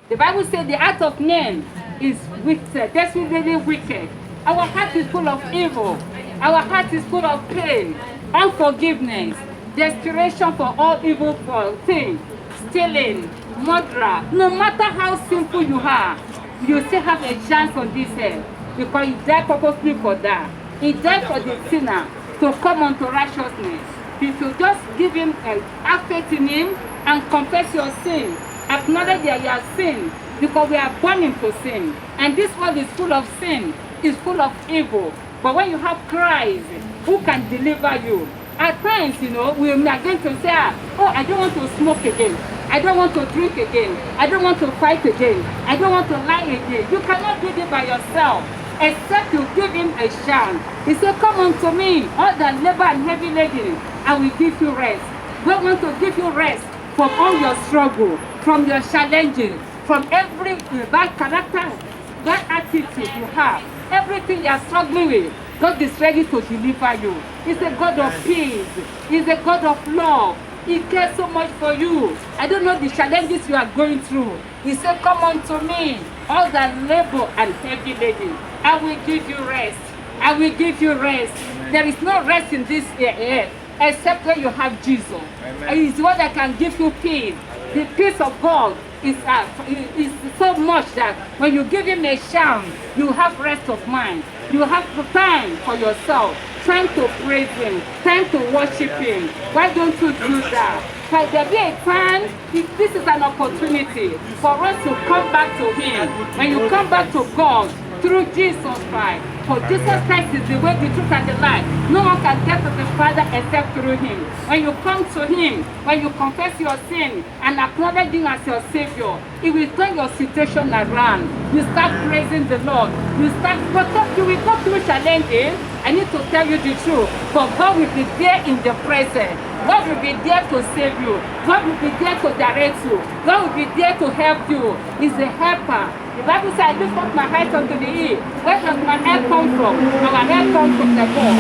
The Bible says the heart of man is wicked, desperately wicked. Our heart is full of evil. Our heart is full of pain, unforgiveness, desperation for all evil things, stealing, murder. No matter how simple you are, you still have a chance on this earth because He died purposely for that. He died for the sinner to come unto righteousness. If you just give Him, have faith in Him and confess your sin, acknowledge that you have sinned, because we are born into sin. And this world is full of sin, is full of evil. But when you have Christ, who can deliver you? At times, we are going to say, oh, I don't want to smoke again. I don't want to drink again. I don't want to fight again. I don't want to lie again. You cannot do this by yourself, except you give Him a chance. He said, come unto me, all that labor and heavy laden, I will give you rest. We want to give you rest from all your struggle, from your challenges, from every bad character, bad attitude you have, everything you are struggling with. God is ready to deliver you. He's a God of peace. He's a God of love. He cares so much for you. I don't know the challenges you are going through. He said, come unto me, all that labor and heavy laden. I will give you rest. I will give you rest. There is no rest in this earth except when you have Jesus. He is the one that can give you peace. The peace of God is so much that when you give Him a chance, you have rest of mind. You have time for yourself, time to praise Him, time to worship Him. Why don't you do that? Can there be a time? This is an opportunity for us to come back to Him. When you come back to God through Jesus Christ, for Jesus Christ is the way, the truth, and the life. No one can get to the Father except through Him. When you come to Him, when you confess your sin and acknowledge Him as your Savior, He will turn your situation around. You start praising the Lord. You will go through challenges. I need to tell you the truth, but God will be there in the present. God will be there to save you. God will be there to direct you. God will be there to help you. He's a helper. The Bible says, I lift up my eyes unto the hill. Where does my help come from? Our help comes from the Lord.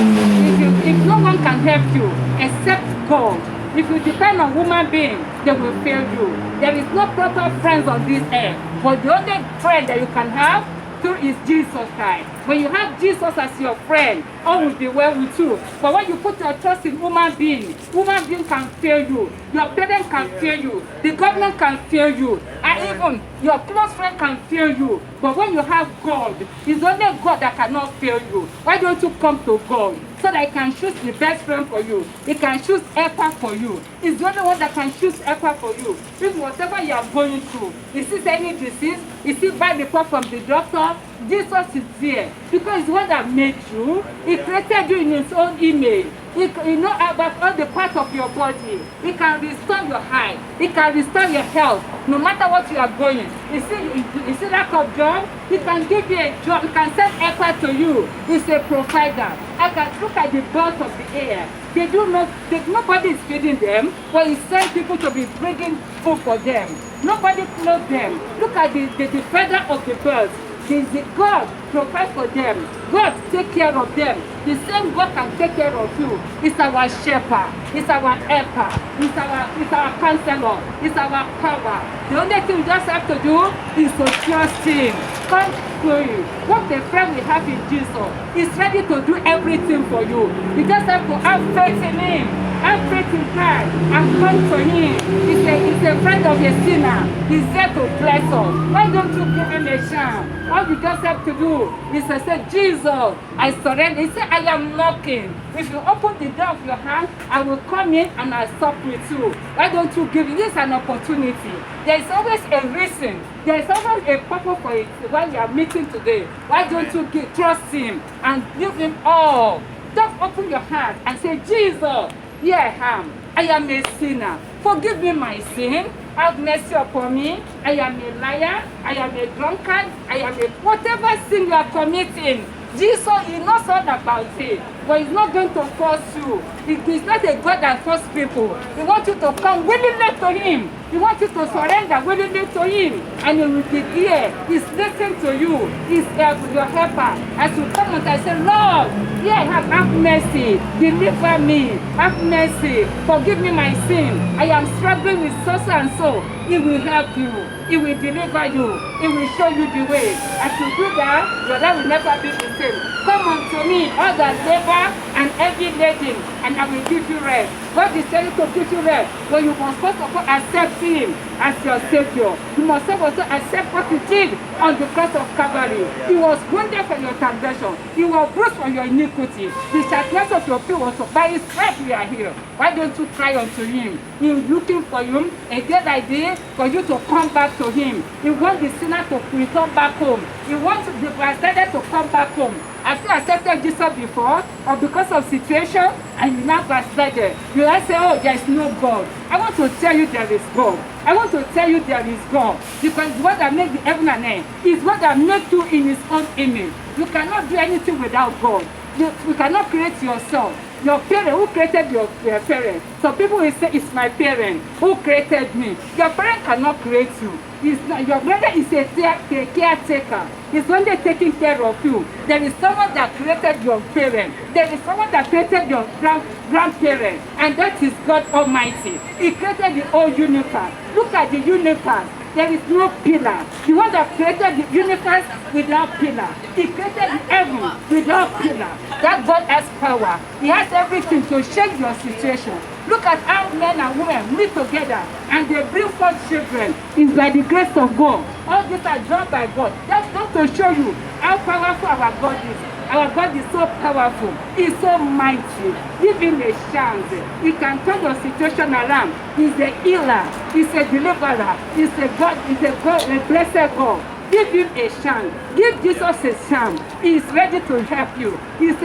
If no one can help you except God, if you depend on human beings, they will fail you. There is no proper friends on this earth. But the only friend that you can have through is Jesus Christ. When you have Jesus as your friend, all will be well with you. But when you put your trust in human being can fail you. Your parents can fail you. The government can fail you. And even your close friend can fail you. But when you have God, it's only God that cannot fail you. Why don't you come to God? So that He can choose the best friend for you. He can choose helper for you. He's the only one that can choose helper for you. If whatever you are going through, is this any disease? Is it by report from the doctor? Jesus is there because He's the one that made you. He created you in His own image. He knows about all the parts of your body. He can restore your health. He can restore your health, no matter what you are going. You see lack of job? He can give you a job. He can send effort to you. He's a provider. I can look at the birds of the air. They do not. Nobody is feeding them, but He sends people to be bringing food for them. Nobody clothes them. Look at the feather of the birds. The God provide for them. God take care of them. The same God can take care of you. It's our shepherd. It's our helper. It's our counselor. It's our power. The only thing we just have to do is to trust Him. Come to Him. What the friend we have in Jesus. He's ready to do everything for you. You just have to have faith in Him. Have faith in Christ and come to Him. He's a friend of a sinner. He's there to bless us. Why don't you give Him a chance? All you just have to do is to say, Jesus, I surrender. He said, I am knocking. If you open the door of your hand, I will come in and I'll stop with you. Why don't you give this an opportunity? There is always a reason. There is always a purpose for it. Why we are meeting today. Why don't you trust Him and give Him all? Just open your heart and say, Jesus, here I am. I am a sinner. Forgive me my sin. Have mercy upon me. I am a liar. I am a drunkard. I am a whatever sin you are committing. Jesus, He knows all about it. But He's not going to force you. He's not a God that forces people. He wants you to come willingly to Him. He wants you to surrender willingly to Him. And He will be here. He's listening to you. He's your helper. As you come and I say, Lord, here I have mercy. Deliver me. Have mercy. Forgive me my sin. I am struggling with so and so. He will help you. He will deliver you. He will show you the way. As you do that, your life will never be the same. Come unto me, all that labor and heavy laden, and I will give you rest. God is telling you to give you rest, but you must first of all accept Him as your Savior. You must also accept what He did on the cross of Calvary. He was wounded for your transgression. He was bruised for your iniquity. The sharpness of your feet was by His stripes we are here. Why don't you cry unto Him? He is looking for you a day like this for you to come back to Him. He wants the sinner to return back home. He wants the backslider to come back home. Have you accepted Jesus before, or because of situation, and you now backslided? You now say, oh, there is no God. I want to tell you there is God. I want to tell you there is God. Because it's what that made the heaven and earth. It's what that made you in His own image. You cannot do anything without God. You cannot create yourself. Your parent, who created your parent? Some people will say, it's my parent who created me. Your parent cannot create you. It's not, your brother is a caretaker. It's when they're taking care of you. There is someone that created your parent. There is someone that created your grandparent. And that is God Almighty. He created the whole universe. Look at the universe. There is no pillar. The one that created the universe without pillar. He created the heaven without pillar. That God has power. He has everything to change your situation. Look at how men and women meet together and they bring forth children. It's by the grace of God. All these are done by God. That's not to show you how powerful our God is. Our God is so powerful. He's so mighty. Give Him a chance. He can turn your situation around. He's a healer. He's a deliverer. He's a God. He's a God, a blessed God. Give Him a chance. Give Jesus a chance. He's ready to help you. He's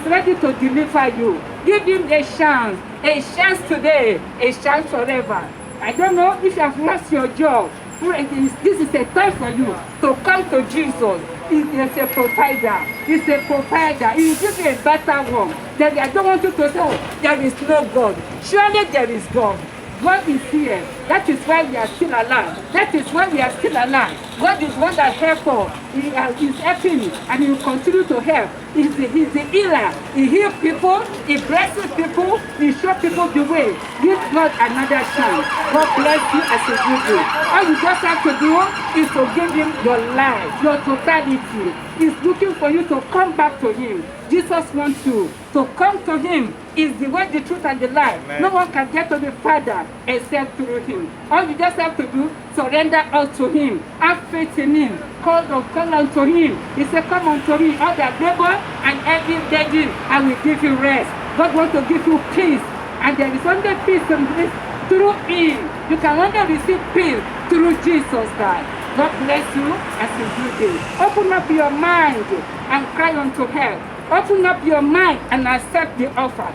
ready to deliver you. Give Him a chance today, a chance forever. I don't know if you have lost your job. This is a time for you to come to Jesus. He is a provider. He's a provider. He will give you a better one. Then I don't want you to say, oh, there is no God. Surely there is God. God is here. That is why we are still alive. That is why we are still alive. God is one that helps us. He is helping and He will continue to help. He's the healer. He heals people. He blesses people. He shows people the way. Give God another chance. God bless you as a good. All you just have to do is to give Him your life, your totality. He's looking for you to come back to Him. Jesus wants you to come to Him. Is the way, the truth, and the life. Amen. No one can get to the Father except through Him. All you just have to do, surrender all to Him. Have faith in Him. Call unto Him. He said, come unto me, all that labor and heavy laden, I will give you rest. God wants to give you peace. And there is only peace in this through Him. You can only receive peace through Jesus Christ. God bless you as you do this. Open up your mind and cry unto help. Open up your mind and accept the offer.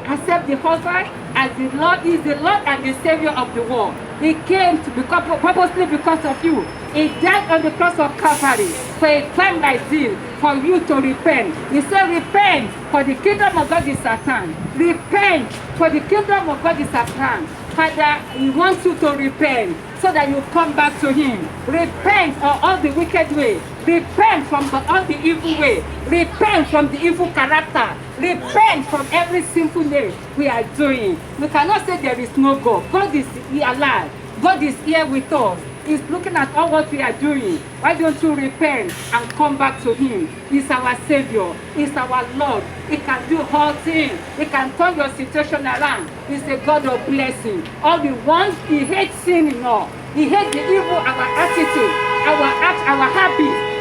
Accept the offer as the Lord is the Lord and the Savior of the world. He came to become purposely because of you. He died on the cross of Calvary for a time like this, for you to repent. He said, repent, for the kingdom of God is at hand. Repent, for the kingdom of God is at hand. Father, He wants you to repent so that you come back to Him. Repent of all the wicked way. Repent from all the evil way. Repent from the evil character. Repent from every sinful way we are doing. We cannot say there is no God. God is alive. God is here with us. He's looking at all what we are doing. Why don't you repent and come back to Him? He's our Savior. He's our Lord. He can do all things. He can turn your situation around. He's a God of blessing. All He wants, He hates sin in all. He hates the evil, our attitude, our act, our habits.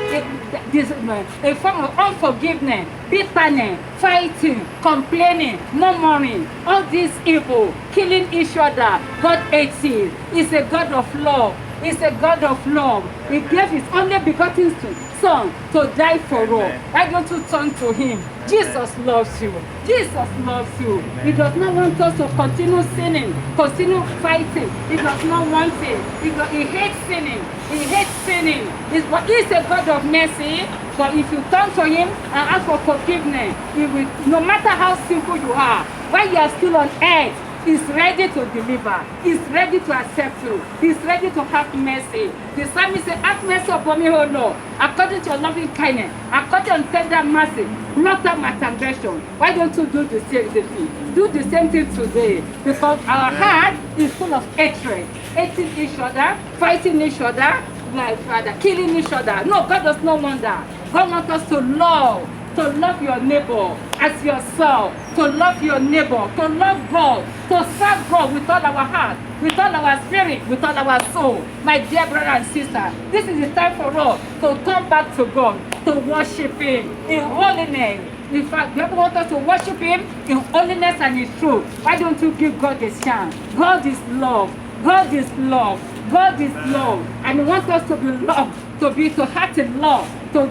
A form of unforgiveness, bitterness, fighting, complaining, murmuring, all this evil, killing each other. God hates it. He's a God of love. He's a God of love. He gave His only begotten Son to die for us. Why don't you turn to Him? Jesus loves you. Jesus loves you. He does not want us to continue sinning, continue fighting. He does not want it. He hates sinning. He hates sinning. He's a God of mercy. But if you turn to Him and ask for forgiveness, He will, no matter how sinful you are, while you are still on earth, is ready to deliver, is ready to accept you, is ready to have mercy. The psalmist said, have mercy upon me, O Lord, according to your loving kindness, according to your tender mercy, blot out my transgression. Why don't you do the same thing? Do the same thing today, because our heart is full of hatred, hating each other, fighting each other, like Father, killing each other. No, God does not want that. God wants us to love your neighbor as yourself, to love your neighbor, to love God, to serve God with all our heart, with all our spirit, with all our soul. My dear brother and sister, this is the time for us to come back to God, to worship Him in holiness. In fact, God wants us to worship Him in holiness and in truth. Why don't you give God a chance? God is love. God is love. God is love. And He wants us to be loved, to act in love, to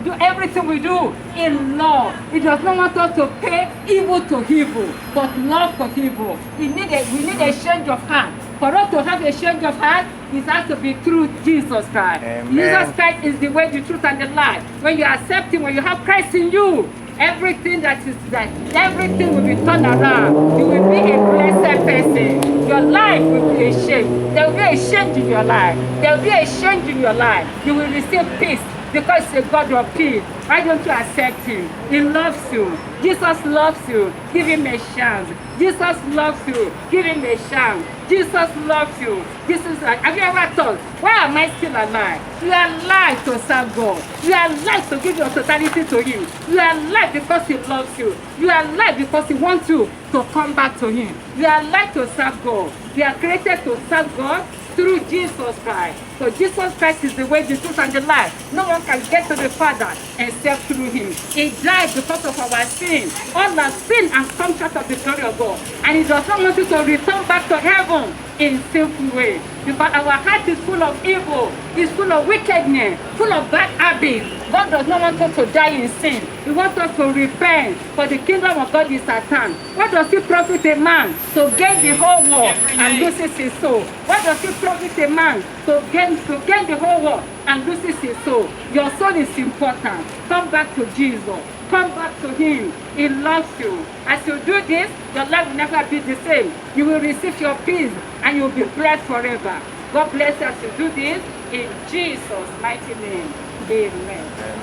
do everything we do in love. He does not want us to pay evil to evil, but love for evil. We need a change of heart. For us to have a change of heart, it has to be through Jesus Christ. Amen. Jesus Christ is the way, the truth, and the life. When you accept Him, when you have Christ in you, everything everything will be turned around. You will be a blessed person. Your life will be a change. There will be a change in your life. There will be a change in your life. You will receive peace because He's a God of peace. Why don't you accept Him? He loves you. Jesus loves you. Give Him a chance. Jesus loves you. Give Him a chance. Jesus loves you. Have you ever thought, why am I still alive? You are alive to serve God. You are alive to give your totality to Him. You are alive because He loves you. You are alive because He wants you to come back to Him. You are alive to serve God. You are created to serve God through Jesus Christ. So Jesus Christ is the way, the truth, and the life. No one can get to the Father except through Him. He died because of our sin. All our sin and come short of the glory of God. And He does not want you to return back to heaven in sinful way. Because our heart is full of evil, is full of wickedness, full of bad habits. God does not want us to die in sin. He wants us to repent, for the kingdom of God is at hand. What does it profit a man to gain the whole world and loses his soul? What does it profit a man to gain the whole world and loses his soul? Your soul is important. Come back to Jesus. Come back to Him. He loves you. As you do this, your life will never be the same. You will receive your peace and you will be blessed forever. God bless you as you do this in Jesus' mighty name. Amen. Amen.